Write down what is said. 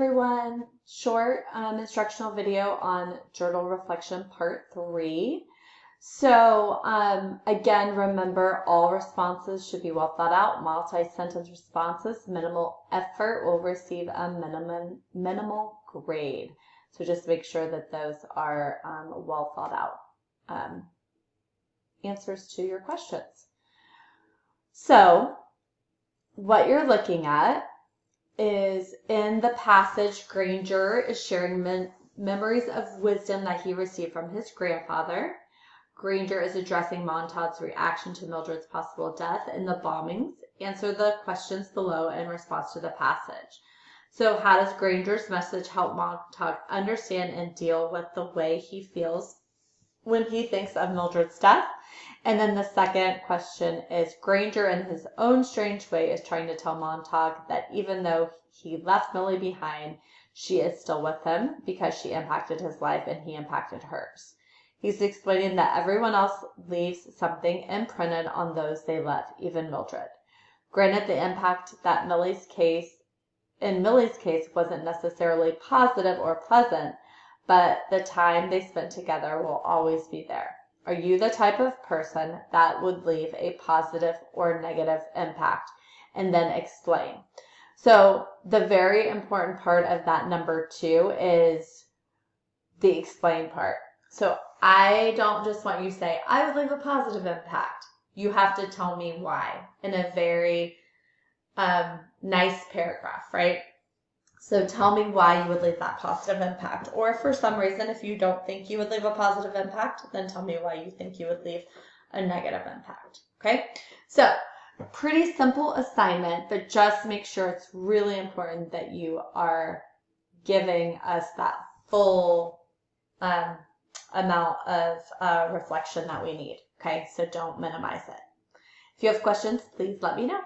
everyone. Short instructional video on journal reflection part 3. So again, remember all responses should be well thought out. Multi-sentence responses, minimal effort will receive a minimal grade. So just make sure that those are well thought out answers to your questions. So what you're looking at is in the passage, Granger is sharing memories of wisdom that he received from his grandfather. Granger is addressing Montauk's reaction to Mildred's possible death in the bombings. Answer the questions below in response to the passage. So how does Granger's message help Montauk understand and deal with the way he feels when he thinks of Mildred's death? And then the second question is, Granger in his own strange way is trying to tell Montauk that even though he left Millie behind, she is still with him because she impacted his life and he impacted hers. He's explaining that everyone else leaves something imprinted on those they love, even Mildred. Granted, the impact that in Millie's case wasn't necessarily positive or pleasant, but the time they spent together will always be there. Are you the type of person that would leave a positive or negative impact? And then explain. So the very important part of that number 2 is the explain part. So I don't just want you to say, I would leave a positive impact. You have to tell me why in a very nice paragraph, right? So tell me why you would leave that positive impact. Or for some reason, if you don't think you would leave a positive impact, then tell me why you think you would leave a negative impact. Okay? So pretty simple assignment, but just make sure it's really important that you are giving us that full amount of reflection that we need. Okay? So don't minimize it. If you have questions, please let me know.